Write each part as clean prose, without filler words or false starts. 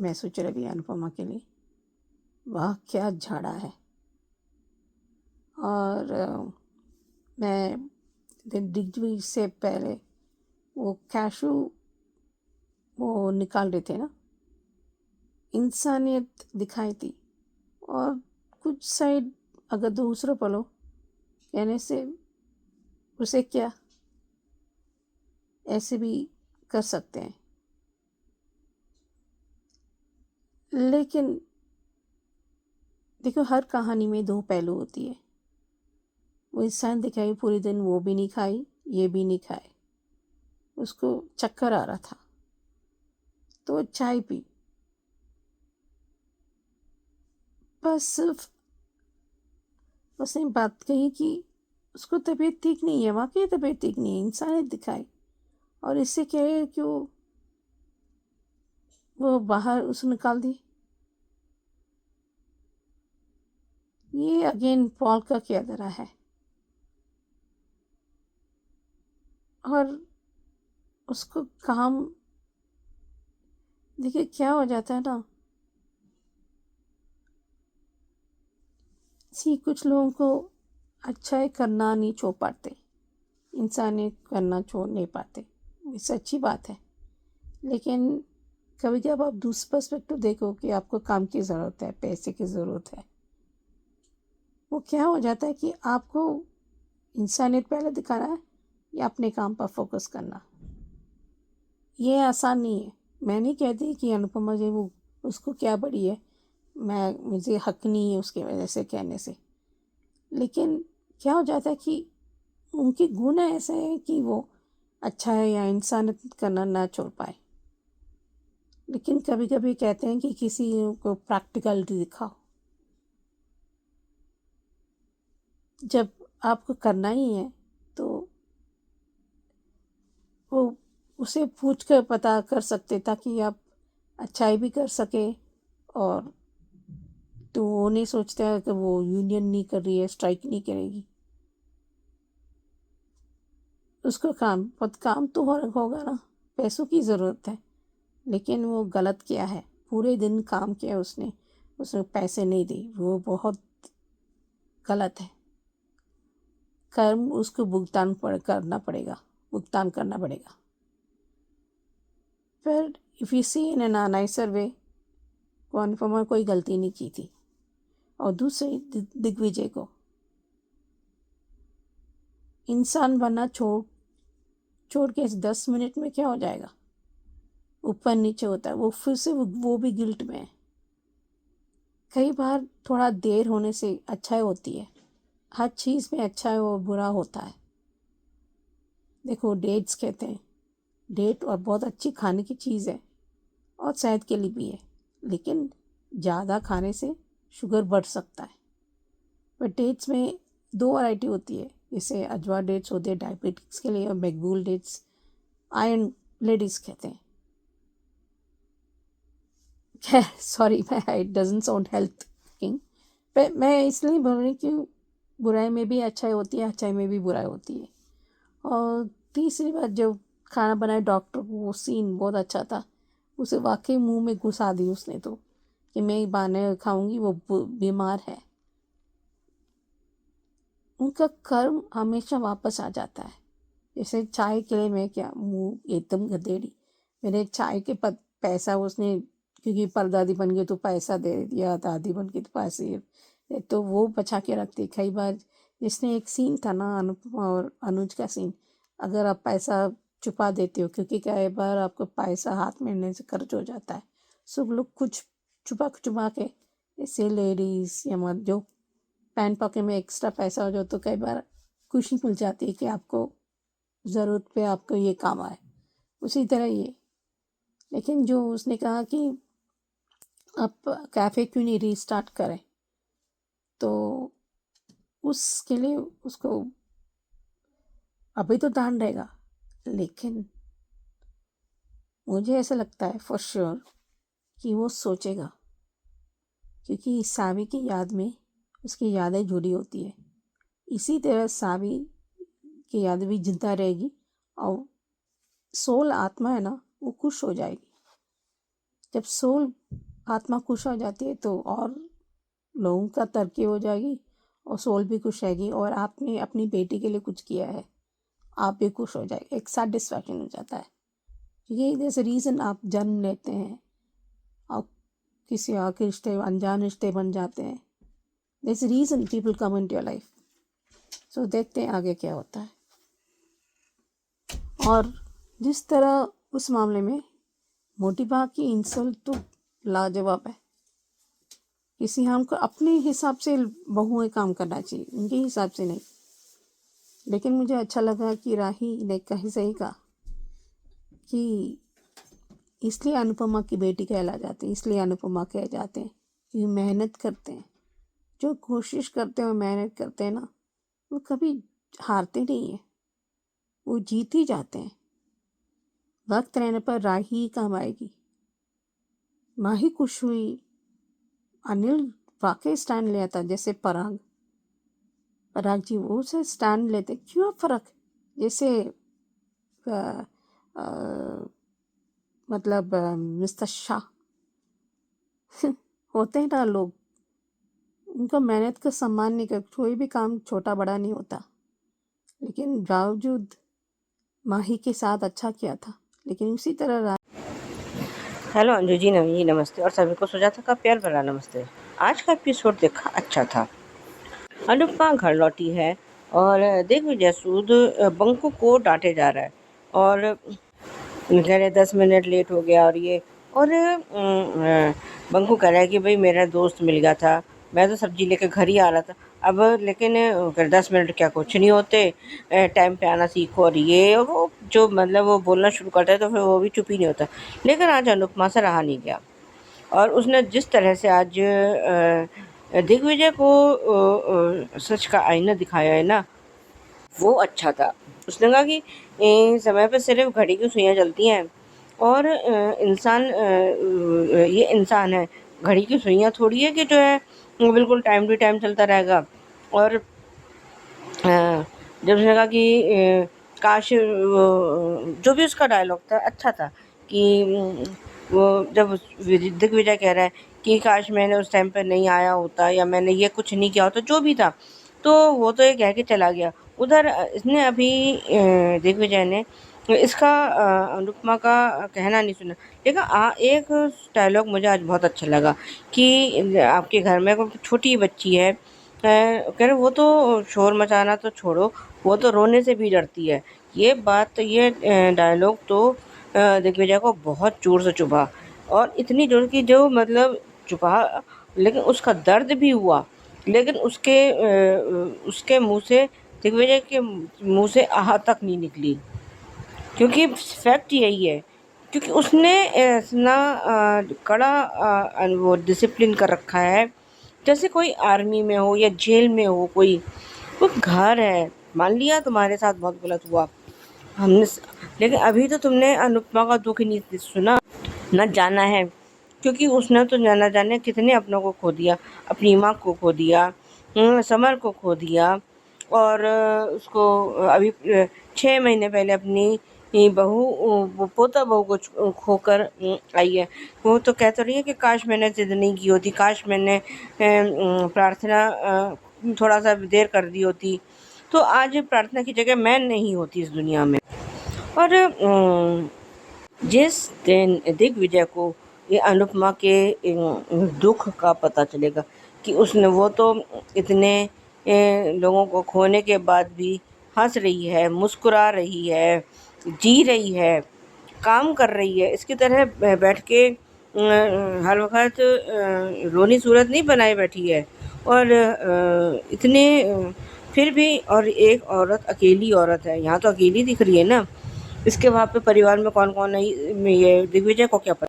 मैं सोच रही अनुपमा के लिए, वाह क्या झाड़ा है। और मैं डिग्री से पहले वो कैशू वो निकाल रहे थे ना, इंसानियत दिखाई थी। और कुछ साइड अगर दूसरों पलो कहने से उसे क्या ऐसे भी कर सकते हैं, लेकिन देखो हर कहानी में दो पहलू होती है। वो इंसान दिखाई पूरे दिन वो भी नहीं खाई ये भी नहीं खाए, उसको चक्कर आ रहा था तो चाय पी, बस सिर्फ उसने बात कही कि उसको तबीयत ठीक नहीं है, वाकई तबीयत ठीक नहीं है, इंसानियत दिखाई। और इससे क्या है कि वो बाहर उसे निकाल दी। ये अगेन पॉल का क्या तरह है। और उसको काम देखिए क्या हो जाता है ना, कुछ लोगों को अच्छा करना नहीं छोड़ पाते, इंसानियत करना छोड़ नहीं पाते, ये सच्ची बात है। लेकिन कभी कभी आप दूसरा पर्सपेक्टिव देखो कि आपको काम की ज़रूरत है, पैसे की ज़रूरत है, वो क्या हो जाता है कि आपको इंसानियत पहले दिखाना है या अपने काम पर फोकस करना। ये आसान नहीं है। मैं नहीं कहती कि अनुपमा जी वो उसको क्या बड़ी है, मुझे हक नहीं है उसके वजह से कहने से, लेकिन क्या हो जाता है कि उनके गुण ऐसे हैं कि वो अच्छा है या इंसानियत करना ना छोड़ पाए। लेकिन कभी कभी कहते हैं कि किसी को प्रैक्टिकलिटी दिखाओ, जब आपको करना ही है तो वो उसे पूछ कर पता कर सकते ताकि आप अच्छाई भी कर सके। और तो वो नहीं सोचता है कि वो यूनियन नहीं कर रही है, स्ट्राइक नहीं करेगी, उसको काम तो होगा ना, पैसों की ज़रूरत है। लेकिन वो गलत किया है, पूरे दिन काम किया उसने, उसने पैसे नहीं दिए, वो बहुत गलत है। कर्म उसको भुगतान करना पड़ेगा। फिर if you see in a nicer way, को अनुपमा कोई गलती नहीं की थी। और दूसरी दिग्विजय को इंसान बनना छोड़ के 10 मिनट में क्या हो जाएगा, ऊपर नीचे होता है, वो फिर से वो भी गिल्ट में है। कई बार थोड़ा देर होने से अच्छा होती है, हर चीज़ में अच्छा है और बुरा होता है। देखो डेट्स कहते हैं, डेट और बहुत अच्छी खाने की चीज़ है और सेहत के लिए भी है, लेकिन ज़्यादा खाने से शुगर बढ़ सकता है। पर डेट्स में दो वैरायटी होती है, जैसे अजवा डेट्स होते हैं डायबिटिक्स के लिए और मकबूल डेट्स आयरन लेडीज़ कहते हैं। खैर सॉरी, मैं it doesn't sound health king, पर मैं इसलिए बोल रही कि बुराई में भी अच्छाई होती है, अच्छाई में भी बुराई होती है। और तीसरी बात, जब खाना बनाए डॉक्टर को, वो सीन बहुत अच्छा था, उसे वाकई मुंह में घुसा दी उसने तो कि मैं बहाने खाऊंगी, वो बीमार है। उनका कर्म हमेशा वापस आ जाता है। जैसे चाय के लिए मैं क्या मुंह एकदम गधेड़ी, मेरे चाय के पैसा उसने, क्योंकि परदादी बन गई तो पैसा दे दिया, दादी बन गई तो पैसे तो वो बचा के रखती। कई बार जिसने एक सीन था ना अनुपमा और अनुज का सीन, अगर आप पैसा छुपा देते हो, क्योंकि कई बार आपको पैसा हाथ में लेने से खर्च हो जाता है, सब लोग कुछ छुपा छुपा के, जैसे लेडीज़ या मर्द, जो पैंट पॉकेट में एक्स्ट्रा पैसा हो जाए तो कई बार खुशी मिल जाती है कि आपको ज़रूरत पे आपको ये काम आए, उसी तरह ये। लेकिन जो उसने कहा कि आप कैफ़े क्यों नहीं रीस्टार्ट करें, तो उसके लिए उसको अभी तो डांट रहेगा, लेकिन मुझे ऐसा लगता है फॉर श्योर कि वो सोचेगा, क्योंकि सावी की याद में उसकी यादें जुड़ी होती है। इसी तरह सावी की याद भी जिंदा रहेगी और सोल आत्मा है ना, वो खुश हो जाएगी जब सोल आत्मा खुश हो जाती है तो और लोगों का तरक्की हो जाएगी और सोल भी खुश रहेगी, और आपने अपनी बेटी के लिए कुछ किया है, आप भी खुश हो जाएगी, एक सेटिस्फैक्शन हो जाता है। क्योंकि जैसे रीज़न आप जन्म लेते हैं और किसी और के रिश्ते, अनजान रिश्ते बन जाते हैं, this reason people come in to your life. So देखते हैं आगे क्या होता है। और जिस तरह उस मामले में मोटिबा की इंसल्ट तो लाजवाब है। किसी हमको अपने हिसाब से बहुएं काम करना चाहिए, उनके हिसाब से नहीं। लेकिन मुझे अच्छा लगा कि राही ने कहीं सही कहा कि इसलिए अनुपमा की बेटी कहला जाती है, इसलिए अनुपमा कह जाते हैं कि मेहनत करते हैं, जो कोशिश करते हैं और मेहनत करते हैं ना, वो कभी हारते नहीं हैं, वो जीत ही जाते हैं। वक्त रहने पर राही काम आएगी। माही खुश हुई, अनिल वाकई स्टैंड लिया था। जैसे पराग जी वो से स्टैंड लेते, क्यों फर्क, जैसे आ, आ, मतलब मिस्टर शाह होते हैं ना लोग, उनका मेहनत का सम्मान नहीं कर, कोई भी काम छोटा बड़ा नहीं होता। लेकिन बावजूद माही के साथ अच्छा किया था। लेकिन उसी तरह हेलो अंजू जी, नवी जी नमस्ते, और सभी को सुजाता का प्यार भरा नमस्ते। आज का एपिसोड देखा, अच्छा था। अनुपमा घर लौटी है और दिग्विजय सूद बंकू को डांटे जा रहा है और कह रहे 10 मिनट लेट हो गया, और ये और बंकू कह रहा है कि भाई मेरा दोस्त मिल गया था, मैं तो सब्जी लेकर घर ही आ रहा था। अब लेकिन 10 मिनट क्या कुछ नहीं होते, टाइम पे आना सीखो, और ये और वो जो मतलब वो बोलना शुरू करता है तो फिर वो भी चुप ही नहीं होता। लेकिन आज अनुपमा से रहा नहीं गया, और उसने जिस तरह से आज दिग्विजय को सच का आईना दिखाया है ना, वो अच्छा था। उसने कहा कि समय पर सिर्फ घड़ी की सुइयां चलती हैं, और इंसान ये इंसान है, घड़ी की सुइयां थोड़ी है कि जो है वो बिल्कुल टाइम टू टाइम चलता रहेगा। और जब उसने कहा कि काश जो भी उसका डायलॉग था अच्छा था कि वो जब दिग्विजय कह रहा है कि काश मैंने उस टाइम पर नहीं आया होता, या मैंने ये कुछ नहीं किया होता, जो भी था, तो वो तो ये कह के चला गया। उधर इसने अभी दिग्विजय ने इसका अनुपमा का कहना नहीं सुना। लेकिन एक डायलॉग मुझे आज बहुत अच्छा लगा कि आपके घर में कोई छोटी बच्ची है, कह रहे वो तो शोर मचाना तो छोड़ो, वो तो रोने से भी डरती है। ये बात, ये डायलॉग तो दिग्विजय को बहुत जोर से चुभा, और इतनी जोर की जो मतलब चुभा, लेकिन उसका दर्द भी हुआ। लेकिन उसके मुंह से, दिग्विजय के मुंह से आह तक नहीं निकली, क्योंकि फैक्ट यही है, क्योंकि उसने इतना कड़ा वो डिसिप्लिन कर रखा है, जैसे कोई आर्मी में हो या जेल में हो। कोई वो घर है, मान लिया तुम्हारे साथ बहुत गलत हुआ, हमने लेकिन अभी तो तुमने अनुपमा का दुख नहीं सुना, न जाना है, क्योंकि उसने तो जाना जाने कितने अपनों को खो दिया, अपनी माँ को खो दिया, समर को खो दिया, और उसको अभी 6 महीने पहले अपनी पोता बहू को खोकर आई है। वो तो कह तो रही है कि काश मैंने जिद नहीं की होती, काश मैंने प्रार्थना थोड़ा सा देर कर दी होती, तो आज प्रार्थना की जगह मैं नहीं होती इस दुनिया में। और जिस दिन दिग्विजय को ये अनुपमा के दुख का पता चलेगा कि उसने, वो तो इतने लोगों को खोने के बाद भी हंस रही है, मुस्कुरा रही है, जी रही है, काम कर रही है, इसकी तरह बैठ के हर वक्त रोनी सूरत नहीं बनाए बैठी है। और इतने फिर भी, और एक औरत, अकेली औरत है, यहाँ तो अकेली दिख रही है ना, इसके वहाँ पे परिवार में कौन कौन है, ये दिग्विजय को क्या पता।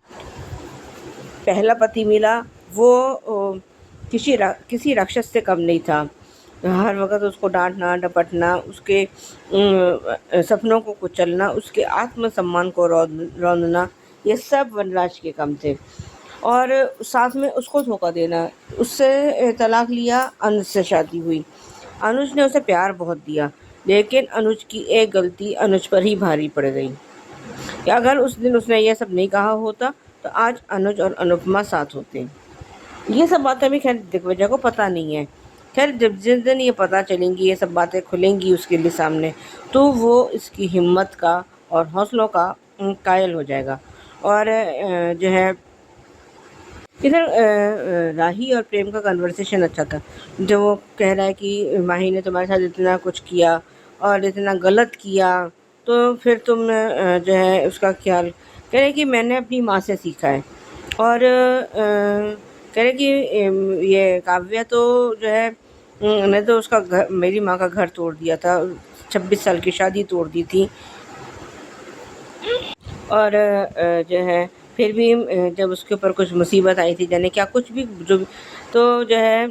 पहला पति मिला, वो किसी राक्षस से कम नहीं था। हर वक्त उसको डांटना डपटना, उसके सपनों को कुचलना, उसके आत्मसम्मान को रौंदना, ये सब वनराज के काम थे। और साथ में उसको धोखा देना, उससे तलाक लिया, अनुज से शादी हुई। अनुज ने उसे प्यार बहुत दिया, लेकिन अनुज की एक गलती अनुज पर ही भारी पड़ गई कि अगर उस दिन उसने ये सब नहीं कहा होता तो तो आज अनुज और अनुपमा साथ होते। ये सब बातें अभी खैर दिग्विजय को पता नहीं है। खैर जब जिस दिन ये पता चलेंगी, ये सब बातें खुलेंगी उसके लिए सामने, तो वो इसकी हिम्मत का और हौसलों का कायल हो जाएगा। और जो है इधर राही और प्रेम का कन्वर्सेशन अच्छा था, जब वो कह रहा है कि माही ने तुम्हारे साथ इतना कुछ किया और इतना गलत किया, तो फिर तुम जो है उसका ख्याल, कह रहे कि मैंने अपनी माँ से सीखा है। और कह रहे कि ये काव्या तो जो है ने तो उसका घर, मेरी माँ का घर तोड़ दिया था, 26 साल की शादी तोड़ दी थी। और जो है फिर भी जब उसके ऊपर कुछ मुसीबत आई थी, जाने क्या कुछ भी जो भी, तो जो है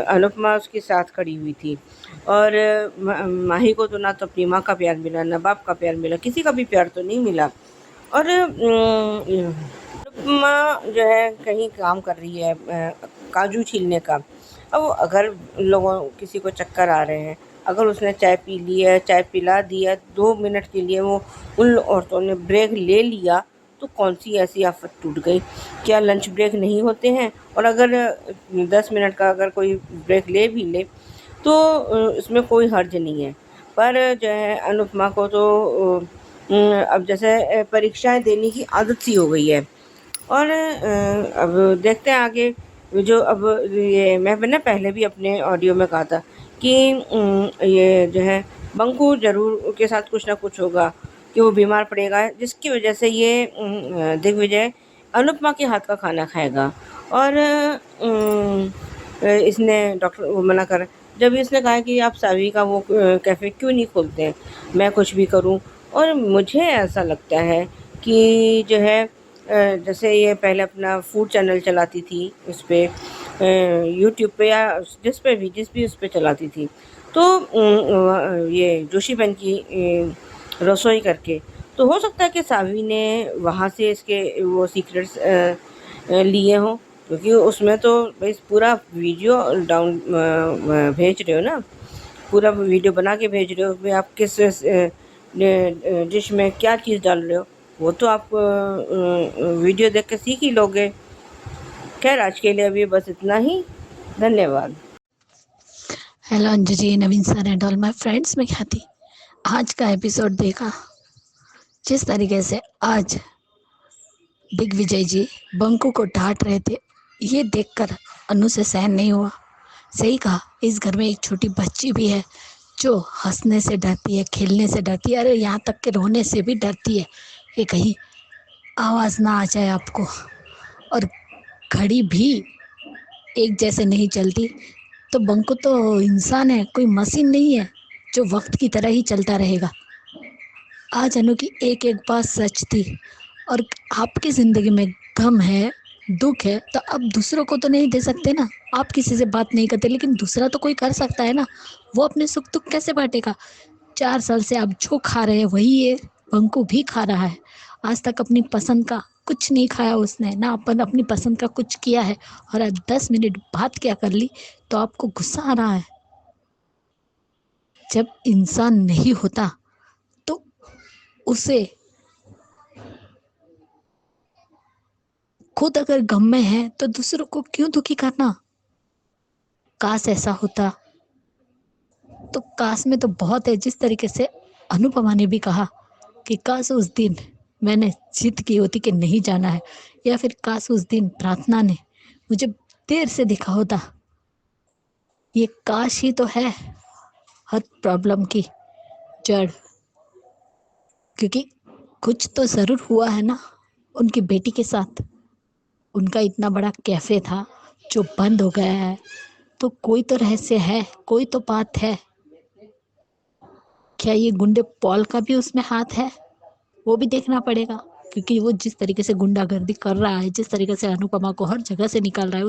अनुपमा उसके साथ खड़ी हुई थी। और माही को तो ना तो अपनी माँ का प्यार मिला, ना बाप का प्यार मिला, किसी का भी प्यार तो नहीं मिला। और अनुपमा जो है कहीं काम कर रही है काजू छीलने का। अब अगर लोगों किसी को चक्कर आ रहे हैं, अगर उसने चाय पी ली है, चाय पिला दी है, 2 मिनट के लिए वो उन औरतों ने ब्रेक ले लिया, तो कौन सी ऐसी आफत टूट गई? क्या लंच ब्रेक नहीं होते हैं? और अगर 10 मिनट का अगर कोई ब्रेक ले भी ले, तो इसमें कोई हर्ज नहीं है। पर जो है अनुपमा को तो अब जैसे परीक्षाएं देने की आदत सी हो गई है। और अब देखते हैं आगे। जो अब ये मैं ना पहले भी अपने ऑडियो में कहा था कि ये जो है बंकू ज़रूर के साथ कुछ ना कुछ होगा, कि वो बीमार पड़ेगा, जिसकी वजह से ये दिग्विजय अनुपमा के हाथ का खाना खाएगा। और इसने डॉक्टर वो मना कर, जब इसने कहा कि आप सावी का वो कैफ़े क्यों नहीं खोलते हैं, मैं कुछ भी करूं। और मुझे ऐसा लगता है कि जो है जैसे ये पहले अपना फूड चैनल चलाती थी उस पे यूट्यूब पे, या जिस भी उस पे चलाती थी, तो ये जोशी बहन की रसोई करके, तो हो सकता है कि सावी ने वहाँ से इसके वो सीक्रेट्स लिए हों, क्योंकि उसमें तो भाई पूरा वीडियो भेज रहे हो ना, पूरा वीडियो बना के भेज रहे हो कि आप किस डिश में क्या चीज़ डाल रहे हो, वो तो आप वीडियो देख के सीख ही लोगे। खैर आज के लिए अभी बस इतना ही। धन्यवाद। Hello Anju ji, Naveen sir and all my friends, मैं ख्याति। आज का एपिसोड देखा, जिस तरीके से आज दिग्विजय जी बंकू को डांट रहे थे, ये देखकर अनु से सहन नहीं हुआ। सही कहा, इस घर में एक छोटी बच्ची भी है जो हंसने से डरती है, खेलने से डरती है, अरे यहाँ तक के रोने से भी डरती है कि कहीं आवाज़ ना आ जाए आपको। और घड़ी भी एक जैसे नहीं चलती, तो बंकू तो इंसान है, कोई मशीन नहीं है जो वक्त की तरह ही चलता रहेगा। आज अनु की एक एक बात सच थी। और आपकी ज़िंदगी में गम है, दुख है, तो आप दूसरों को तो नहीं दे सकते ना। आप किसी से बात नहीं करते, लेकिन दूसरा तो कोई कर सकता है ना। वो अपने सुख दुख कैसे बांटेगा? 4 साल से आप जो खा रहे हैं वही ये बंकू भी खा रहा है। आज तक अपनी पसंद का कुछ नहीं खाया उसने, ना अपन अपनी पसंद का कुछ किया है। और आज 10 मिनट बात क्या कर ली तो आपको गुस्सा आ रहा है? जब इंसान नहीं होता तो उसे खुद अगर गम में है तो दूसरों को क्यों दुखी करना? काश ऐसा होता। तो काश में तो बहुत है। जिस तरीके से अनुपमा ने भी कहा कि काश उस दिन मैंने जिद की होती कि नहीं जाना है, या फिर काश उस दिन प्रार्थना ने मुझे देर से दिखा होता। ये काश ही तो है हर प्रॉब्लम की जड़, क्योंकि कुछ तो ज़रूर हुआ है ना उनकी बेटी के साथ। उनका इतना बड़ा कैफ़े था जो बंद हो गया है, तो कोई तो रहस्य है, कोई तो बात है। क्या ये गुंडे पॉल का भी उसमें हाथ है? वो भी देखना पड़ेगा, क्योंकि वो जिस तरीके से गुंडागर्दी कर रहा है, जिस तरीके से अनुपमा को हर जगह से निकाल रहा है,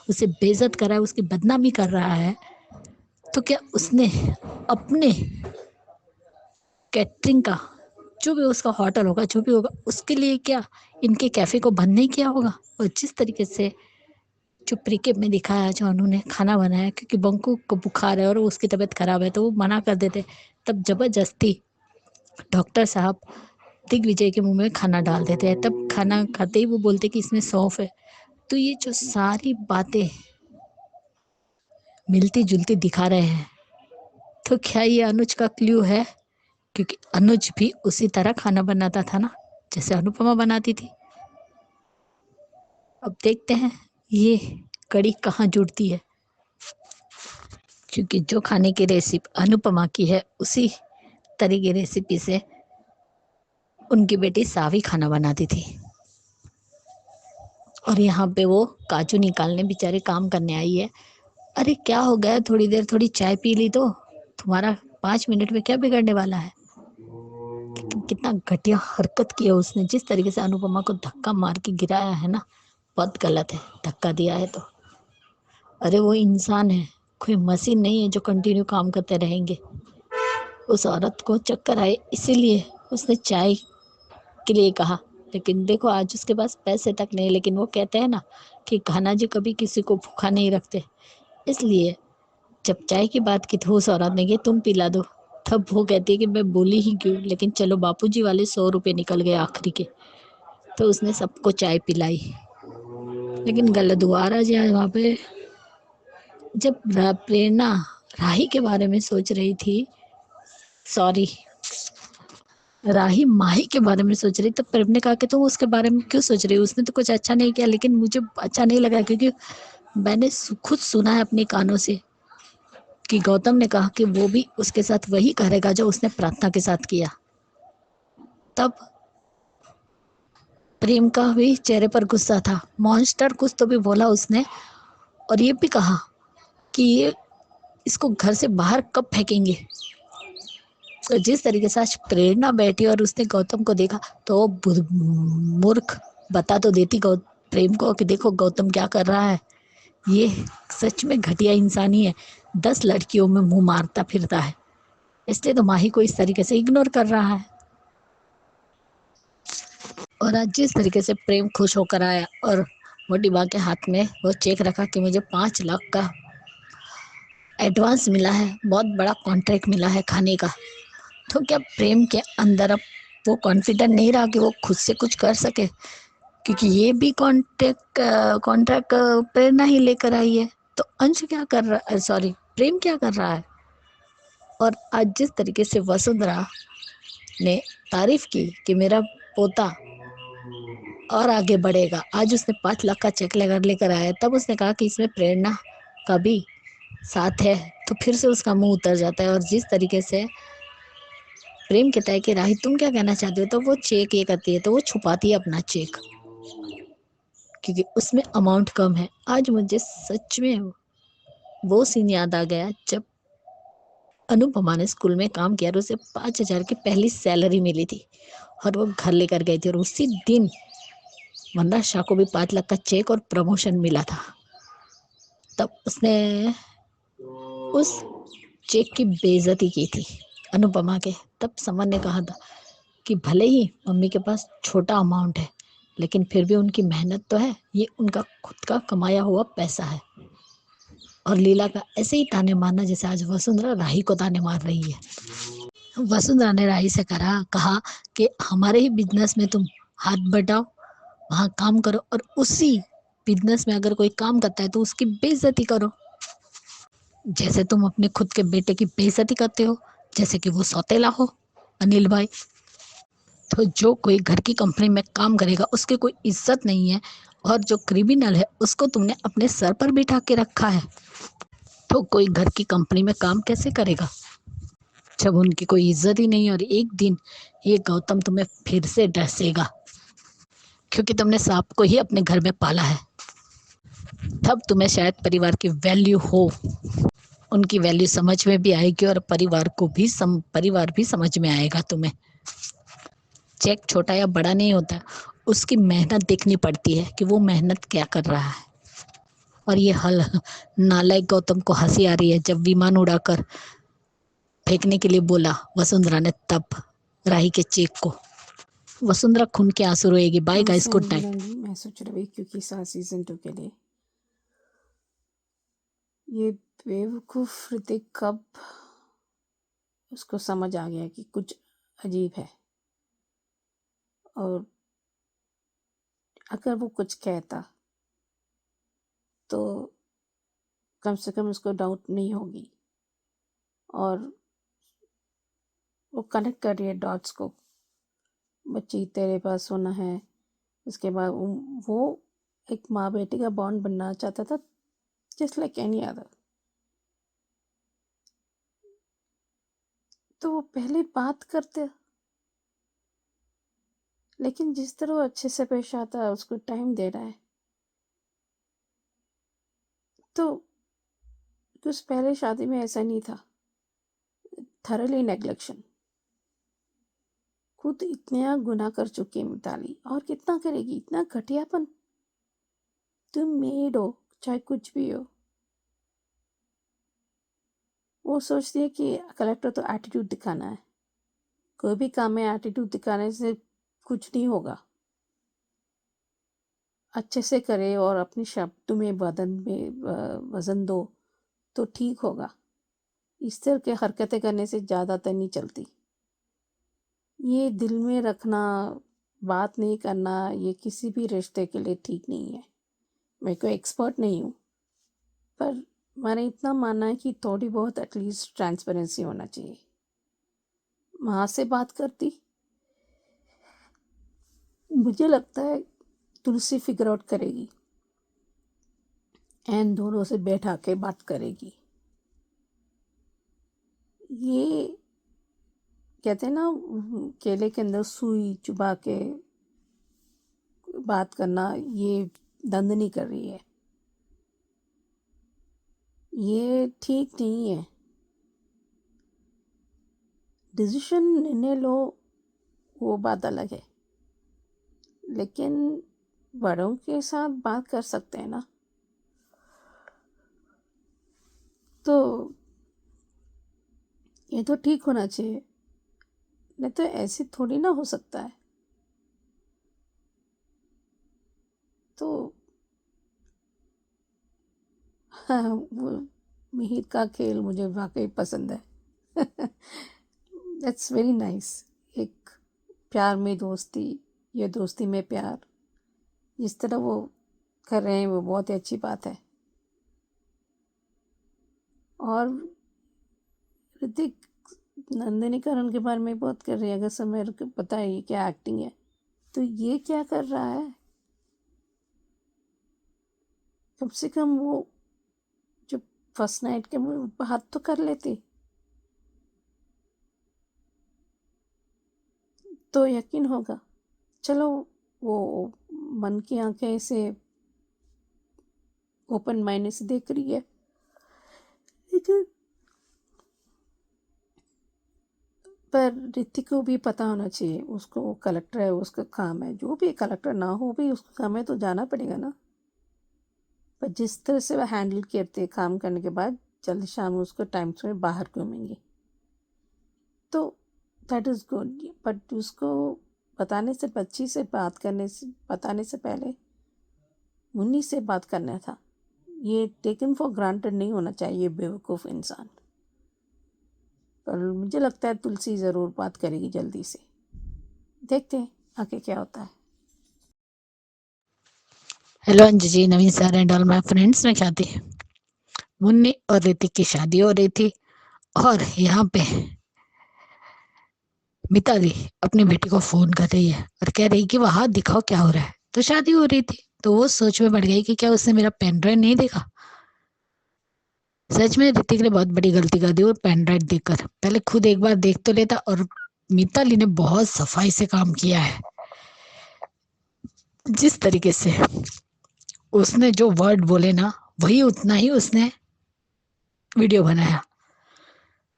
उसे बेइज्जत कर रहा है, उसकी बदनामी कर रहा है, तो क्या उसने अपने कैटरिंग का जो भी उसका होटल होगा, जो भी होगा, उसके लिए क्या इनके कैफ़े को बंद नहीं किया होगा? और जिस तरीके से जो प्रीकेप में दिखाया, जो उन्होंने खाना बनाया, क्योंकि बंकू को बुखार है और उसकी तबीयत खराब है, तो वो मना कर देते, तब जबरदस्ती डॉक्टर साहब दिग्विजय के मुंह में खाना डाल देते हैं, तब खाना खाते ही वो बोलते कि इसमें सौंफ है। तो ये जो सारी बातें मिलती जुलती दिखा रहे हैं, तो क्या ये अनुज का क्ल्यू है? क्योंकि अनुज भी उसी तरह खाना बनाता था ना, जैसे अनुपमा बनाती थी। अब देखते हैं ये कड़ी कहाँ जुड़ती है, क्योंकि जो खाने की रेसिपी अनुपमा की है उसी तरह की रेसिपी से उनकी बेटी सावी खाना बनाती थी। और यहाँ पे वो काजू निकालने बेचारे काम करने आई है। अरे क्या हो गया, थोड़ी देर थोड़ी चाय पी ली तो तुम्हारा 5 मिनट में क्या बिगड़ने वाला है। कितना घटिया हरकत की है उसने, जिस तरीके से अनुपमा को धक्का मार के गिराया है ना, बहुत गलत है। धक्का दिया है तो अरे वो इंसान है, कोई मशीन नहीं है जो कंटिन्यू काम करते रहेंगे। उस औरत को चक्कर आए इसीलिए उसने चाय के लिए कहा, लेकिन देखो आज उसके पास पैसे तक नहीं। लेकिन वो कहते हैं ना कि कान्हा जी कभी किसी को भूखा नहीं रखते, इसलिए जब चाय की बात की तो उस औरत ने कि तुम पिला दो, तब वो कहती है कि मैं बोली ही क्यों, लेकिन चलो बापूजी वाले 100 रुपये निकल गए आखिरी के, तो उसने सबको चाय पिलाई। लेकिन गलत हुआ रहा जी वहाँ पे, जब प्रेरणा राही के बारे में सोच रही थी, सॉरी राही माही के बारे में सोच रही, तब प्रेम ने कहा कि तुम उसके बारे में क्यों सोच रही हो, उसने तो कुछ अच्छा नहीं किया। लेकिन मुझे अच्छा नहीं लगा क्योंकि मैंने खुद सुना है अपने कानों से कि गौतम ने कहा कि वो भी उसके साथ वही करेगा जो उसने प्रार्थना के साथ किया। तब प्रेम का भी चेहरे पर गुस्सा था, मॉन्स्टर कुछ तो भी बोला उसने, और ये भी कहा कि ये इसको घर से बाहर कब फेंकेंगे। तो जिस तरीके से आज प्रेरणा बैठी और उसने गौतम को देखा, तो वो मूर्ख बता तो देती प्रेम को कि देखो गौतम क्या कर रहा है, ये सच में घटिया इंसान ही है, 10 लड़कियों में मुंह मारता फिरता है, इसलिए तो माही को इस तरीके से इग्नोर कर रहा है। और आज जिस तरीके से प्रेम खुश होकर आया और मोटी माँ के हाथ में वो चेक रखा कि मुझे 5 लाख का एडवांस मिला है, बहुत बड़ा कॉन्ट्रैक्ट मिला है खाने का, तो क्या प्रेम के अंदर अब वो कॉन्फिडेंट नहीं रहा कि वो खुद से कुछ कर सके, क्योंकि ये भी कॉन्ट्रैक्ट प्रेरणा ही लेकर आई है। तो अंश क्या कर रहा है, सॉरी प्रेम क्या कर रहा है। और आज जिस तरीके से वसुंधरा ने तारीफ की कि मेरा पोता और आगे बढ़ेगा, आज उसने 5 लाख का चेक लेकर आया, तब उसने कहा कि इसमें प्रेरणा का भी साथ है, तो फिर से उसका मुंह उतर जाता है। और जिस तरीके से प्रेम कहता है कि राही तुम क्या कहना चाहते हो, तो वो चेक ये करती है, तो वो छुपाती है अपना चेक क्योंकि उसमें अमाउंट कम है। आज मुझे सच में वो सीन याद आ गया जब अनुपमा ने स्कूल में काम किया और उसे 5,000 की पहली सैलरी मिली थी और वो घर लेकर गई थी, और उसी दिन वंदना शाह को भी 5 लाख का चेक और प्रमोशन मिला था। तब उसने उस चेक की बेइज्जती की थी अनुपमा के। तब समन ने कहा था कि भले ही मम्मी के पास छोटा अमाउंट है, लेकिन फिर भी उनकी मेहनत तो है, ये उनका खुद का कमाया हुआ पैसा है। और लीला का ऐसे ही ताने मारना जैसे आज वसुंधरा राही को ताने मार रही है। वसुंधरा ने राही से कहा कि हमारे ही बिजनेस में तुम हाथ बटाओ, वहाँ काम करो, और उसी बिजनेस में अगर कोई काम करता है तो उसकी बेइज्जती करो, जैसे तुम अपने खुद के बेटे की बेइज्जती करते हो, जैसे कि वो सौतेला हो अनिल भाई। तो जो कोई घर की कंपनी में काम करेगा उसकी कोई इज्जत नहीं है, और जो क्रिमिनल है उसको तुमने अपने सर पर बिठा के रखा है, तो कोई घर की कंपनी में काम कैसे करेगा जब उनकी कोई इज्जत ही नहीं है। और एक दिन ये गौतम तुम्हें फिर से डसेगा, क्योंकि तुमने सांप को ही अपने घर में पाला है, तब तुम्हें शायद परिवार की वैल्यू हो, उनकी वैल्यू समझ में भी आएगी, और परिवार भी समझ में आएगा तुम्हें। चेक छोटा या बड़ा नहीं होता, उसकी मेहनत देखनी पड़ती है कि वो मेहनत क्या कर रहा है। और ये नालायक गौतम को हंसी आ रही है जब विमान उड़ाकर फेंकने के लिए बोला वसुंधरा ने तब राही के चेक को। वसुंधरा खून के आंसू रोएगी। Bye guys, good night. मैं सोच रही क्योंकि सीजन 2 के लिए ये बेवकूफ ऋतिक कब उसको समझ आ गया कि कुछ अजीब है। और अगर वो कुछ कहता तो कम से कम उसको डाउट नहीं होगी, और वो कनेक्ट कर रही है डॉट्स को। बच्ची तेरे पास सोना है, उसके बाद वो एक माँ बेटी का बॉन्ड बनना चाहता था, जस्ट लाइक एनी अदर। तो वो पहले बात करते, लेकिन जिस तरह वो अच्छे से पेश आता है, उसको टाइम दे रहा है, तो कुछ पहले शादी में ऐसा नहीं था। Thoroughly neglection. खुद इतना गुनाह कर चुकी है मिताली, और कितना करेगी? इतना घटियापन। तुम मेड हो, चाहे कुछ भी हो। वो सोचती है कि कलेक्टर तो एटीट्यूड दिखाना है। कोई भी काम में एटीट्यूड दिखाने से कुछ नहीं होगा। अच्छे से करे और अपने शब्द में वजन दो तो ठीक होगा। इस तरह के हरकतें करने से ज़्यादातर नहीं चलती। ये दिल में रखना, बात नहीं करना, ये किसी भी रिश्ते के लिए ठीक नहीं है। मैं कोई एक्सपर्ट नहीं हूँ, पर मैंने इतना मानना है कि थोड़ी बहुत एटलीस्ट ट्रांसपेरेंसी होना चाहिए। माँ से बात करती, मुझे लगता है तुलसी फिगर आउट करेगी एंड दोनों से बैठा के बात करेगी। ये कहते हैं ना, केले के अंदर सुई चुबा के बात करना, ये दंड नहीं कर रही है। ये ठीक नहीं है। डिसीजन निर्णय लो, वो बात अलग है, लेकिन बड़ों के साथ बात कर सकते हैं ना। तो ये तो ठीक होना चाहिए, नहीं तो ऐसे थोड़ी ना हो सकता है। तो हाँ, वो मिहिर का खेल मुझे वाकई पसंद है। That's very nice. एक प्यार में दोस्ती, ये दोस्ती में प्यार, जिस तरह वो कर रहे हैं वो बहुत ही अच्छी बात है। और ऋतिक नंदिनीकरण के बारे में बहुत कर रही है। अगर समय को पता है ये क्या एक्टिंग है, तो ये क्या कर रहा है? कम से कम वो जो फर्स्ट नाइट के बात तो कर लेती तो यकीन होगा। चलो, वो मन की आंखें से ओपन माइंड से देख रही है, लेकिन पर ऋतिक को भी पता होना चाहिए, उसको वो कलेक्टर है, उसका काम है। जो भी कलेक्टर ना हो भी उसका काम है, तो जाना पड़ेगा ना। पर जिस तरह से वह हैंडल करते काम करने के बाद जल्द शाम उसको टाइम से बाहर घूमेंगे, तो दैट इज़ गुड। बट उसको बताने से, बच्ची से बात करने से, बताने से पहले मुन्नी से बात करना था। ये टेकन फॉर ग्रांटेड नहीं होना चाहिए बेवकूफ़ इंसान। पर मुझे लगता है तुलसी ज़रूर बात करेगी जल्दी से। देखते हैं आगे क्या होता है। Hello Anju ji, Naveen sir and all my friends. मैं ख्याति, मुन्नी और ऋतिक की शादी हो रही थी और यहाँ पे मिताली अपनी बेटी को फोन कर रही है और कह रही कि वहां दिखाओ क्या हो रहा है। तो शादी हो रही थी, तो वो सोच में पड़ गई कि क्या उसने मेरा पेन ड्राइव नहीं देखा। सच में ऋतिक ने बहुत बड़ी गलती कर दी और पेन ड्राइव देखकर पहले खुद एक बार देख तो लेता। और मिताली ने बहुत सफाई से काम किया है। जिस तरीके से उसने जो वर्ड बोले ना, वही उतना ही उसने वीडियो बनाया।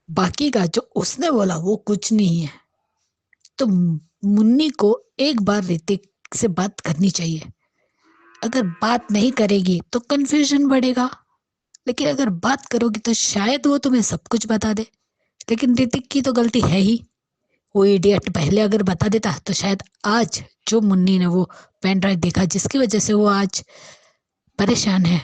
बाकी का जो उसने बोला वो कुछ नहीं है। तो मुन्नी को एक बार ऋतिक से बात करनी चाहिए। अगर बात नहीं करेगी तो कंफ्यूजन बढ़ेगा, लेकिन अगर बात करोगी तो शायद वो तुम्हें सब कुछ बता दे। लेकिन ऋतिक की तो गलती है ही। वो इडियट पहले अगर बता देता तो शायद आज जो मुन्नी ने वो पेन ड्राइव देखा, जिसकी वजह से वो आज परेशान है।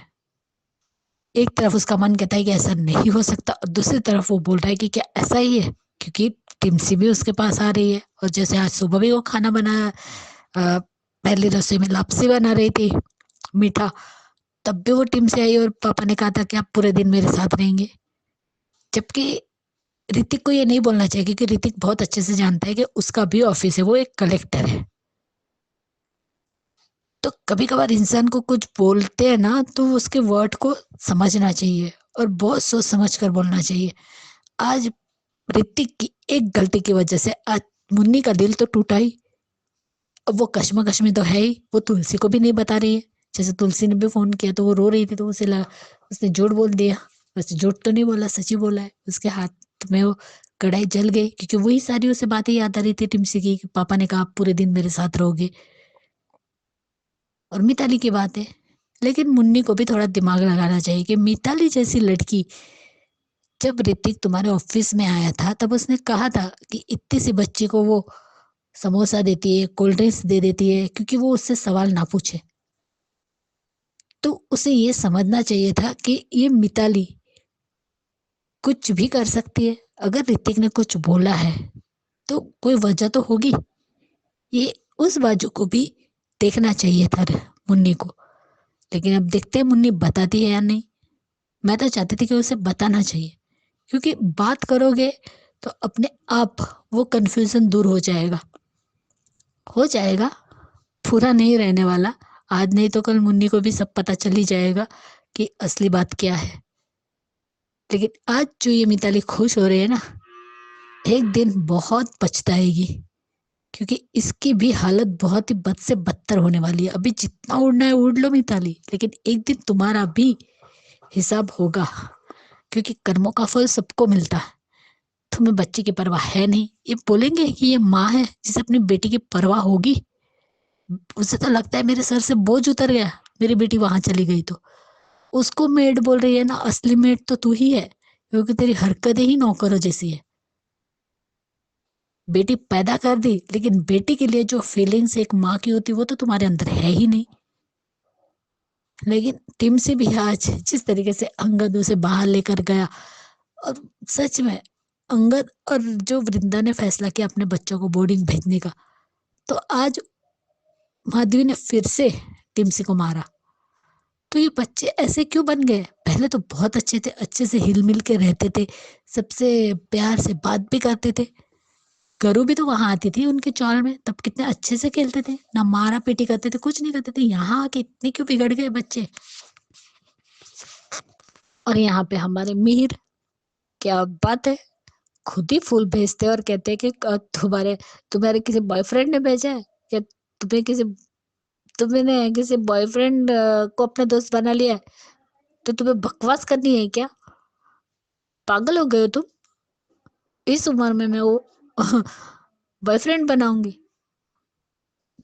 एक तरफ उसका मन कहता है कि ऐसा नहीं हो सकता, और दूसरी तरफ वो बोल रहा है कि क्या ऐसा ही है, क्योंकि टिम्सी भी उसके पास आ रही है, और जैसे आज सुबह भी वो खाना बनाया, पहली रसोई में लापसी बना रही थी मीठा, तब भी वो टिम्सी आई और पापा ने कहा था कि आप पूरे दिन मेरे साथ रहेंगे। जबकि ऋतिक को ये नहीं बोलना चाहिए, क्योंकि ऋतिक बहुत अच्छे से जानता है कि उसका भी ऑफिस है, वो एक कलेक्टर है। तो कभी कभार इंसान को कुछ बोलते हैं ना, तो उसके वर्ड को समझना चाहिए और बहुत सोच समझ कर बोलना चाहिए। आज ऋतिक की एक गलती की वजह से आज मुन्नी का दिल तो टूटा ही, अब वो कश्मकश में तो है ही, वो तुलसी को भी नहीं बता रही है। जैसे तुलसी ने भी फोन किया तो वो रो रही थी, तो उसे लगा उसने झूठ बोल दिया। वैसे झूठ तो नहीं बोला, सच ही बोला है। उसके हाथ में वो कढ़ाई जल गई, क्योंकि वही सारी उसे बातें याद आ रही थी टिम्सी की, कि पापा ने कहा आप पूरे दिन मेरे साथ रहोगे। और मिताली की बात है, लेकिन मुन्नी को भी थोड़ा दिमाग लगाना चाहिए कि मिताली जैसी लड़की, जब ऋतिक तुम्हारे ऑफिस में आया था तब उसने कहा था कि इतनी सी बच्ची को वो समोसा देती है, कोल्ड ड्रिंक्स दे देती है, क्योंकि वो उससे सवाल ना पूछे। तो उसे ये समझना चाहिए था कि ये मिताली कुछ भी कर सकती है। अगर ऋतिक ने कुछ बोला है तो कोई वजह तो होगी, ये उस बाजू को भी देखना चाहिए था मुन्नी को। लेकिन अब देखते हैं मुन्नी बताती है या नहीं। मैं तो चाहती थी कि उसे बताना चाहिए, क्योंकि बात करोगे तो अपने आप वो कंफ्यूजन दूर हो जाएगा, पूरा नहीं रहने वाला। आज नहीं तो कल मुन्नी को भी सब पता चल ही जाएगा कि असली बात क्या है। लेकिन आज जो ये मिताली खुश हो रही है ना, एक दिन बहुत पछताएगी, क्योंकि इसकी भी हालत बहुत ही बद से बदतर होने वाली है। अभी जितना उड़ना है उड़ लो मिताली, लेकिन एक दिन तुम्हारा भी हिसाब होगा, क्योंकि कर्मों का फल सबको मिलता है। तुम्हें बच्चे की परवाह है नहीं, ये बोलेंगे कि ये माँ है जिसे अपनी बेटी की परवाह होगी। उसे तो लगता है मेरे सर से बोझ उतर गया, मेरी बेटी वहां चली गई तो। उसको मेड बोल रही है ना, असली मेड तो तू ही है, क्योंकि तेरी हरकतें ही नौकरों जैसी है। बेटी पैदा कर दी, लेकिन बेटी के लिए जो फीलिंग्स एक माँ की होती वो तो तुम्हारे अंदर है ही नहीं। लेकिन टीम से भी आज जिस तरीके से अंगद उसे बाहर लेकर गया, और सच में अंगद और जो वृंदा ने फैसला किया अपने बच्चों को बोर्डिंग भेजने का, तो आज माधवी ने फिर से टिम्सी को मारा। तो ये बच्चे ऐसे क्यों बन गए? पहले तो बहुत अच्छे थे, अच्छे से हिल मिल के रहते थे, सबसे प्यार से बात भी करते थे। गरु भी तो वहां आती थी उनके चौल में, तब कितने अच्छे से खेलते थे, ना मारा पीटी करते थे, कुछ नहीं करते थे। यहाँ आके इतने क्यों बिगड़ गए बच्चे? और यहाँ पे हमारे मिहिर, क्या बात है, खुद ही फूल भेजते और कहते हैं कि तुम्हारे तुम्हारे किसी बॉयफ्रेंड ने भेजा है, या तुम्हें किसी तुमने किसी बॉयफ्रेंड को अपना दोस्त बना लिया है, तो तुम्हें बकवास करनी है क्या? पागल हो गए हो तुम? इस उम्र में मैं वो बॉयफ्रेंड बनाऊंगी?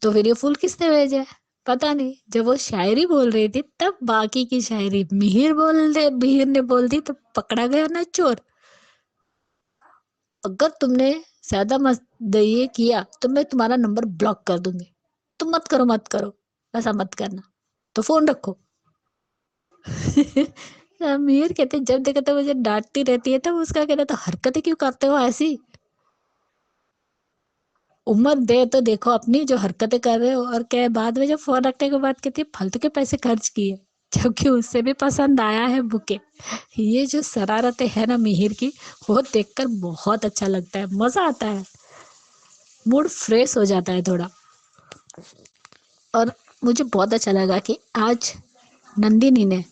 तो फिर ये फूल किसने भेजा है? पता नहीं। जब वो शायरी बोल रही थी तब बाकी की शायरी मिहिर ने बोल दी, तो पकड़ा गया ना चोर। अगर तुमने ज्यादा मत ये किया तो मैं तुम्हारा नंबर ब्लॉक कर दूंगी। तुम मत करो, ऐसा मत करना, तो फोन रखो। मिहिर कहते जब देखा तो मुझे डांटती रहती है, तब उसका कहना तो हरकतें क्यों करते हो ऐसी? उम्र दे तो देखो अपनी, जो हरकतें कर रहे हो, और क्या बाद में जब फोन रखने के बाद कहती है फालतू के पैसे खर्च किए, जबकि उससे भी पसंद आया है बुके। ये जो शरारतें है ना मिहिर की, वो देखकर बहुत अच्छा लगता है, मजा आता है, मूड फ्रेश हो जाता है थोड़ा। और मुझे बहुत अच्छा लगा कि आज नंदिनी ने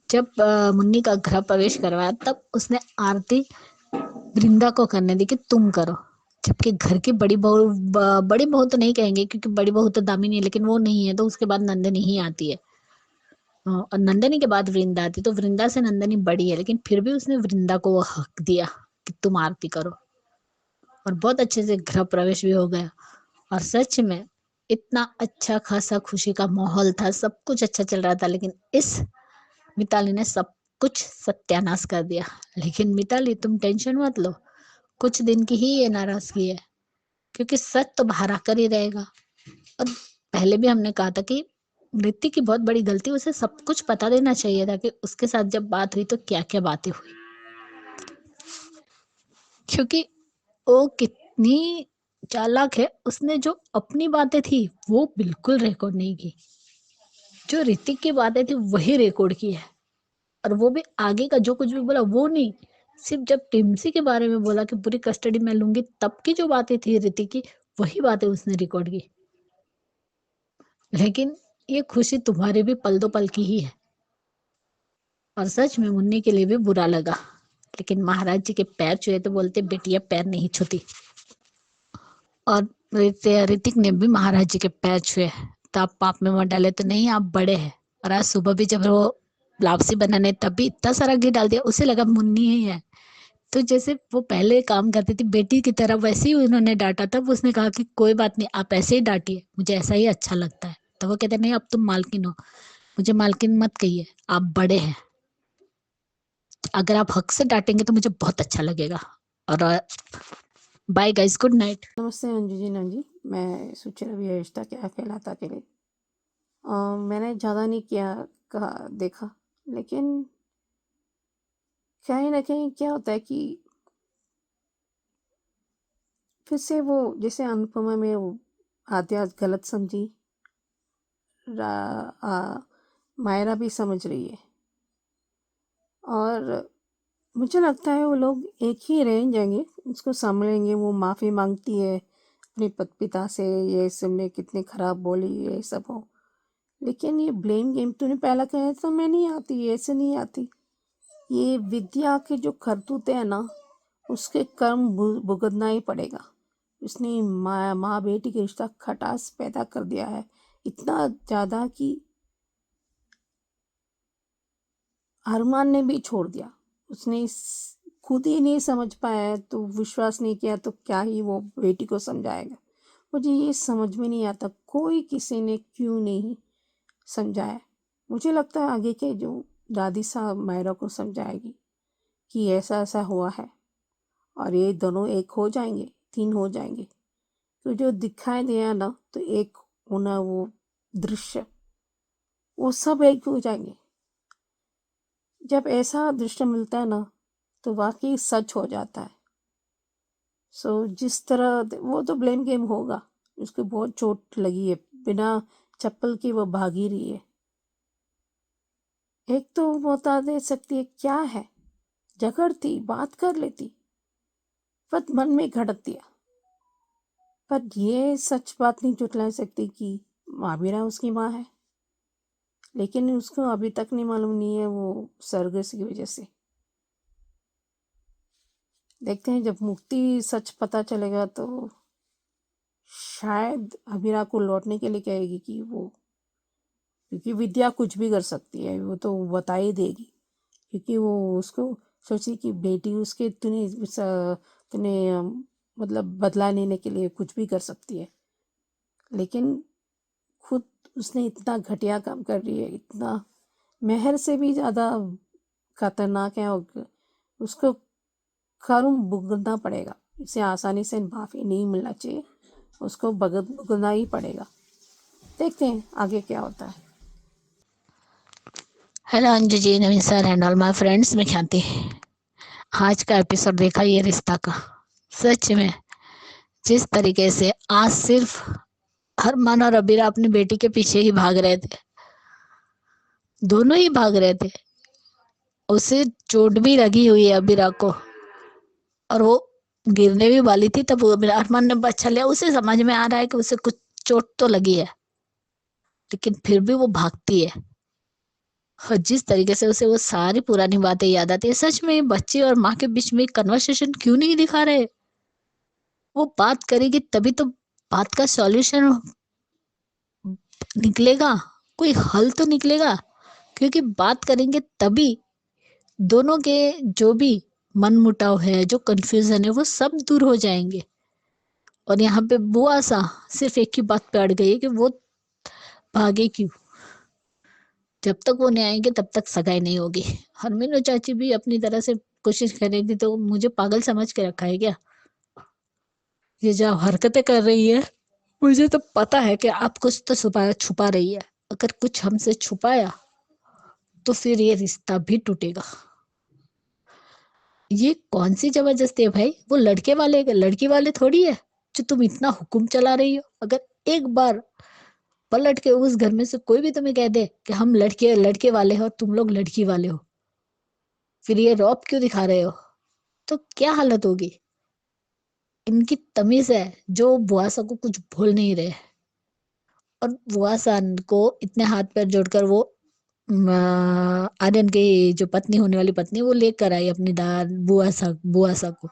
जब मुन्नी का गृह प्रवेश करवाया, तब उसने आरती वृंदा को करने दी कि तुम करो। जबकि घर की बड़ी बहू तो नहीं कहेंगे, क्योंकि बड़ी बहू तो दामिनी है, लेकिन वो नहीं है, तो उसके बाद नंदिनी ही आती है। और नंदिनी के बाद वृंदा आती, तो वृंदा से नंदिनी बड़ी है, लेकिन फिर भी उसने वृंदा को वो हक दिया कि तुम आरती करो। और बहुत अच्छे से गृह प्रवेश भी हो गया। और सच में इतना अच्छा खासा खुशी का माहौल था, सब कुछ अच्छा चल रहा था, लेकिन इस मिताली ने सब कुछ सत्यानाश कर दिया। लेकिन मिताली तुम टेंशन मत लो, कुछ दिन की ही ये नाराजगी है, क्योंकि सच तो बाहर आकर ही रहेगा। और पहले भी हमने कहा था कि ऋतिक की बहुत बड़ी गलती, उसे सब कुछ पता देना चाहिए था कि उसके साथ जब बात हुई तो क्या क्या बातें हुई, क्योंकि वो कितनी चालाक है, उसने जो अपनी बातें थी वो बिल्कुल रिकॉर्ड नहीं की, जो ऋतिक की बातें थी वही रिकॉर्ड की है। और वो भी आगे का जो कुछ भी बोला वो नहीं, सिर्फ जब टिम्सी के बारे में बोला कि पूरी कस्टडी मैं लूंगी, तब की जो बातें थी ऋतिक की वही बातें उसने रिकॉर्ड की। लेकिन ये खुशी तुम्हारे भी पल दो पल की ही है। और सच में मुन्नी के लिए भी बुरा लगा, लेकिन महाराज जी के पैर छुए तो बोलते बेटियां पैर नहीं छूती। और ऋतिक ने भी महाराज जी के पैर छुए, तो आप पाप में मत डाले, तो नहीं आप बड़े हैं। और आज सुबह भी जब वो लापसी बनाने तब भी इतना सारा घी डाल दिया, उसे लगा मुन्नी ही है। तो जैसे वो पहले काम करती थी बेटी की तरह, वैसे ही उन्होंने डांटा। तब उसने कहा कि कोई बात नहीं, आप ऐसे ही डांटिए, मुझे ऐसा ही अच्छा लगता है। तो वो कहते नहीं, अब तुम मालकिन हो, मुझे मालकिन मत कहिए, आप बड़े हैं, अगर आप हक से डांटेंगे तो मुझे बहुत अच्छा लगेगा। और बाय गाइस, गुड नाइट। नमस्ते अंजू जी। ना जी, मैं सुचिरवि रिश्ता क्या कहलाता के लिए मैंने ज़्यादा नहीं किया कहा देखा, लेकिन कहीं ना कहीं क्या होता है कि फिर से वो जैसे अनुपमा में वो आद्या गलत समझी, मायरा भी समझ रही है, और मुझे लगता है वो लोग एक ही रह जाएंगे, उसको संभलेंगे। वो माफ़ी मांगती है अपने पिता से, ये सबने कितने ख़राब बोली, ये सब हो। लेकिन ये ब्लेम गेम तूने पहला कहा तो मैं नहीं आती, ऐसे नहीं आती। ये विद्या के जो करतूते हैं ना, उसके कर्म भुगतना ही पड़ेगा। उसने माँ बेटी के रिश्ता खटास पैदा कर दिया है, इतना ज़्यादा कि अरमान ने भी छोड़ दिया। उसने खुद ही नहीं समझ पाया तो विश्वास नहीं किया, तो क्या ही वो बेटी को समझाएगा। मुझे ये समझ में नहीं आता कोई किसी ने क्यों नहीं समझाया। मुझे लगता है आगे के जो दादी साहब मायरा को समझाएगी कि ऐसा ऐसा हुआ है, और ये दोनों एक हो जाएंगे, 3 हो जाएंगे। तो जो दिखाई दिया ना, तो एक होना वो दृश्य, वो सब एक हो जाएंगे। जब ऐसा दृश्य मिलता है ना, तो वाकई सच हो जाता है। सो जिस तरह वो तो ब्लेम गेम होगा, उसको बहुत चोट लगी है, बिना चप्पल की वो भागी रही है। एक तो बता दे सकती है क्या है, झगड़ती बात कर लेती, पर मन में घड़त दिया। पर ये सच बात नहीं झुठला सकती कि माबिरा उसकी माँ है, लेकिन उसको अभी तक नहीं मालूम नहीं है वो सरगस की वजह से। देखते हैं जब मुक्ति सच पता चलेगा तो शायद अबीरा को लौटने के लिए कहेगी कि वो, क्योंकि विद्या कुछ भी कर सकती है, वो तो बता ही देगी। क्योंकि वो उसको सोची कि बेटी उसके तूने मतलब बदला लेने के लिए कुछ भी कर सकती है, लेकिन खुद उसने इतना घटिया काम कर रही है, इतना मेहर से भी ज़्यादा खतरनाक है, और उसको कर्म भुगतना पड़ेगा। इसे आसानी से माफ़ी नहीं मिलना चाहिए, उसको भुगतना ही पड़ेगा। देखते हैं आगे क्या होता है। Hello Anju ji, Naveen sir and all my friends, मैं ख्याति। आज का एपिसोड देखा ये रिश्ता का, सच में जिस तरीके से आज सिर्फ अरमान और अबीरा अपनी बेटी के पीछे ही भाग रहे थे, दोनों ही भाग रहे थे। उसे चोट भी लगी हुई है अबीरा को, और वो गिरने भी वाली थी, तब अरमान ने बचा लिया। उसे समझ में आ रहा है कि उसे कुछ चोट तो लगी है, लेकिन फिर भी वो भागती है। और जिस तरीके से उसे वो सारी पुरानी बातें याद आती है, सच में बच्चे और माँ के बीच में कन्वर्सेशन क्यों नहीं दिखा रहे? वो बात करेगी तभी तो बात का सॉल्यूशन निकलेगा, कोई हल तो निकलेगा। क्योंकि बात करेंगे तभी दोनों के जो भी मन मुटाव है, जो कंफ्यूजन है, वो सब दूर हो जाएंगे। और यहाँ पे बुआ सा सिर्फ एक ही बात पे अड़ गई है कि वो भागे क्यों। जब तक वो नहीं आएंगे तब तक सगाई नहीं होगी। हरमीनो चाची भी अपनी तरह से कोशिश करेगी, तो मुझे पागल समझ के रखा है क्या? ये जो हरकतें कर रही है, मुझे तो पता है कि आप कुछ तो छुपा रही है। अगर कुछ हमसे छुपाया तो फिर ये रिश्ता भी टूटेगा। ये कौन सी जबरदस्ती है भाई? वो लड़की वाले थोड़ी है जो तुम इतना हुक्म चला रही हो। अगर एक बार पलट के उस घर में से कोई भी तुम्हें कह दे कि हम लड़के वाले हो और तुम लोग लड़की वाले हो, फिर ये रौब क्यों दिखा रहे हो, तो क्या हालत होगी? इनकी तमीज है जो बुआसा को कुछ भूल नहीं रहे। और बुआसा को इतने हाथ पैर जोड़कर वो आर्यन की जो पत्नी होने वाली पत्नी वो लेकर आई अपनी बुआसा को।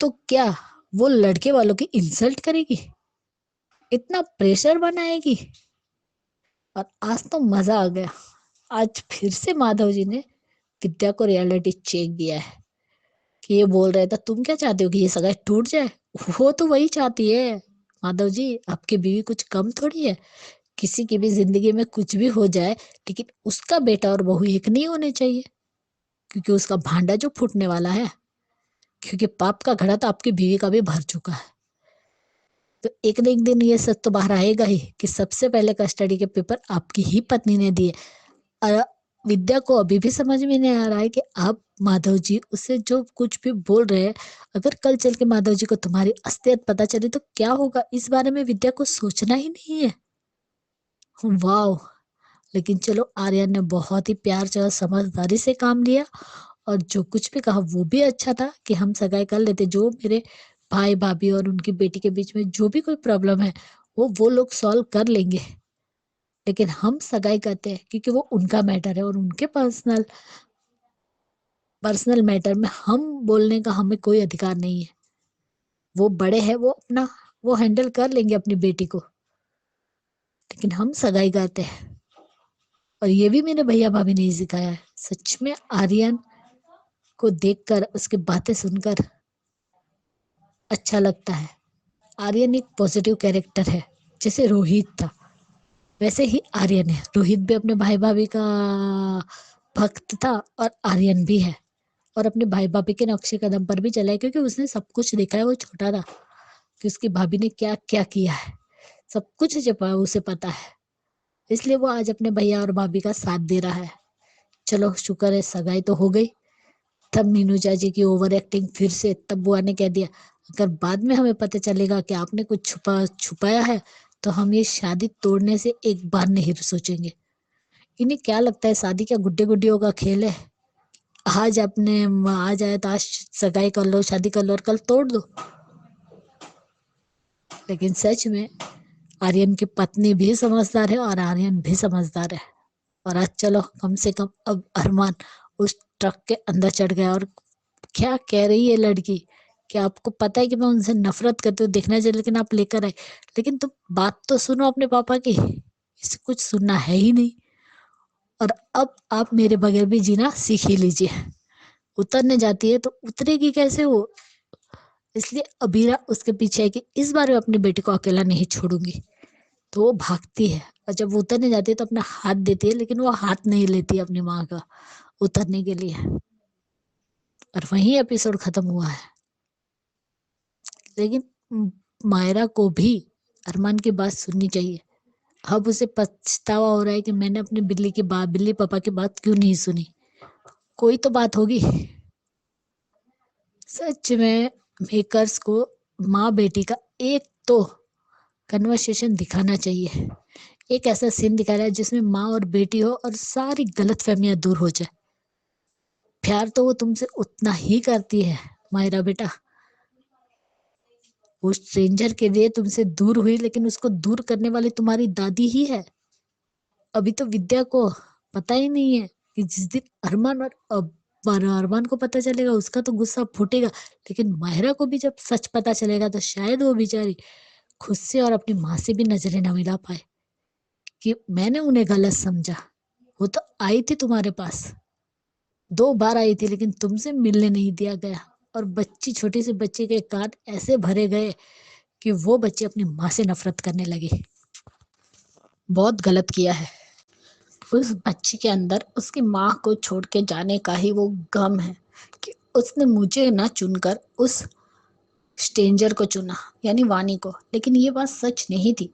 तो क्या वो लड़के वालों की इंसल्ट करेगी, इतना प्रेशर बनाएगी? और आज तो मजा आ गया। आज फिर से माधव जी ने विद्या को रियलिटी चेक दिया है कि ये बोल रहे थे तुम क्या चाहते हो कि ये सगाई टूट जाए। वो तो वही चाहती है। माधव जी, आपकी बीवी कुछ कम थोड़ी है। किसी की भी जिंदगी में कुछ भी हो जाए, लेकिन उसका बेटा और बहू एक नहीं होने चाहिए, क्योंकि उसका भांडा जो फूटने वाला है, क्योंकि पाप का घड़ा तो आपकी बीवी का भी भर चुका है। तो एक न एक दिन ये सच तो बाहर आएगा ही कि सबसे पहले कस्टडी के पेपर आपकी ही पत्नी ने दिए। और विद्या को अभी भी समझ में नहीं आ रहा है कि आप माधव जी उसे जो कुछ भी बोल रहे हैं, अगर कल चल के माधव जी को तुम्हारी असलियत पता चले तो क्या होगा, इस बारे में विद्या को सोचना ही नहीं है। वाह! लेकिन चलो, आर्यन ने बहुत ही प्यार से और समझदारी से काम लिया, और जो कुछ भी कहा वो भी अच्छा था कि हम सगाई कर लेते। जो मेरे भाई भाभी और उनकी बेटी के बीच में जो भी कोई प्रॉब्लम है वो लोग सॉल्व कर लेंगे, लेकिन हम सगाई करते हैं क्योंकि वो उनका मैटर है और उनके पर्सनल पर्सनल मैटर में हम बोलने का हमें कोई अधिकार नहीं है। वो बड़े हैं, वो अपना वो हैंडल कर लेंगे अपनी बेटी को, लेकिन हम सगाई करते हैं। और ये भी मेरे भैया भाभी ने ही सिखाया है। सच में आर्यन को देखकर, उसकी बातें सुनकर अच्छा लगता है। आर्यन एक पॉजिटिव कैरेक्टर है, जैसे रोहित था वैसे ही आर्यन है। रोहित भी अपने भाई भाभी का भक्त था और आर्यन भी है, और अपने भाई भाभी के नक्शे कदम पर भी चला है, क्योंकि उसने सब कुछ देखा है। वो छोटा था कि उसकी भाभी ने क्या क्या किया है, सब कुछ उसे पता है, इसलिए वो आज अपने भैया और भाभी का साथ दे रहा है। चलो, शुक्र है सगाई तो हो गई। तब मीनू चाची की ओवर एक्टिंग फिर से, तब बुआ ने कह दिया अगर बाद में हमें पता चलेगा कि आपने कुछ छुपाया है तो हम ये शादी तोड़ने से एक बार नहीं सोचेंगे। इन्हें क्या लगता है शादी क्या गुड्डे गुड्डियों का खेल है? आज आए तो आज सगाई कर लो, शादी कर लो और कल तोड़ दो। लेकिन सच में आर्यन की पत्नी भी समझदार है और आर्यन भी समझदार है। और आज चलो, कम से कम अब अरमान उस ट्रक के अंदर चढ़ गया। और क्या कह रही है लड़की कि आपको पता है कि मैं उनसे नफरत करती हूँ, देखना चाहिए, लेकिन आप लेकर आए। लेकिन तुम बात तो सुनो अपने पापा की, इसे कुछ सुनना है ही नहीं। और अब आप मेरे बगैर भी जीना सीख ही लीजिए। उतरने जाती है तो उतरेगी कैसे वो? इसलिए अबीरा उसके पीछे है कि इस बार मैं अपनी बेटी को अकेला नहीं छोड़ूंगी। तो वो भागती है, और जब वो उतरने जाती है तो अपना हाथ देती है, लेकिन वो हाथ नहीं लेती अपनी माँ का उतरने के लिए। और वहीं एपिसोड खत्म हुआ है। लेकिन मायरा को भी अरमान की बात सुननी चाहिए। अब उसे पछतावा हो रहा है कि मैंने अपनी बिल्ली पापा की बात क्यों नहीं सुनी। कोई तो बात होगी। सच में मेकर्स को माँ बेटी का एक तो कन्वर्सेशन दिखाना चाहिए। एक ऐसा सीन दिखा रहा है जिसमें माँ और बेटी हो और सारी गलतफहमियां दूर हो जाए। प्यार तो वो तुमसे उतना ही करती है मायरा बेटा। वो स्ट्रेंजर के लिए तुमसे दूर हुई, लेकिन उसको दूर करने वाली तुम्हारी दादी ही है। अभी तो विद्या को पता ही नहीं है कि जिस दिन अरमान को पता चलेगा उसका तो गुस्सा फूटेगा, लेकिन माहिरा को भी जब सच पता चलेगा तो शायद वो बेचारी खुद से और अपनी माँ से भी नजरें न मिला पाए कि मैंने उन्हें गलत समझा। वो तो आई थी तुम्हारे पास, 2 बार आई थी, लेकिन तुमसे मिलने नहीं दिया गया। और छोटी सी बच्ची के कान ऐसे भरे गए कि वो बच्चे अपनी माँ से नफरत करने लगे। बहुत गलत किया है। उस बच्ची के अंदर उसकी माँ को छोड़ के जाने का ही वो गम है कि उसने मुझे ना चुनकर उस स्ट्रेंजर को चुना, यानी वानी को। लेकिन ये बात सच नहीं थी।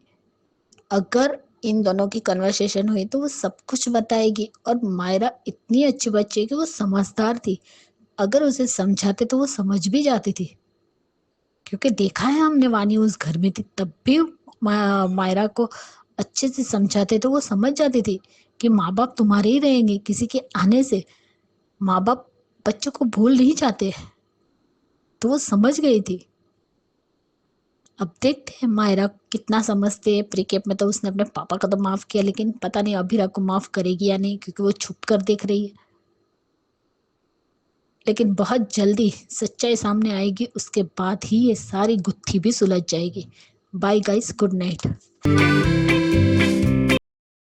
अगर इन दोनों की कन्वर्सेशन हुई तो वो सब कुछ बताएगी। और मायरा इतनी अच्छी बच्ची है कि वो समझदार थी। अगर उसे समझाते तो वो समझ भी जाती थी, क्योंकि देखा है हमने वानी उस घर में थी तब भी मायरा को अच्छे से समझाते तो वो समझ जाती थी कि माँ बाप तुम्हारे ही रहेंगे, किसी के आने से माँ बाप बच्चों को भूल नहीं जाते, तो वो समझ गई थी। अब देखते हैं मायरा कितना समझते है। प्रीकेप में तो उसने अपने पापा का तो माफ किया, लेकिन पता नहीं अभिरा को माफ करेगी या नहीं, क्योंकि वो छुप कर देख रही है। लेकिन बहुत जल्दी सच्चाई सामने आएगी, उसके बाद ही ये सारी गुत्थी भी सुलझ जाएगी। Bye guys, good night.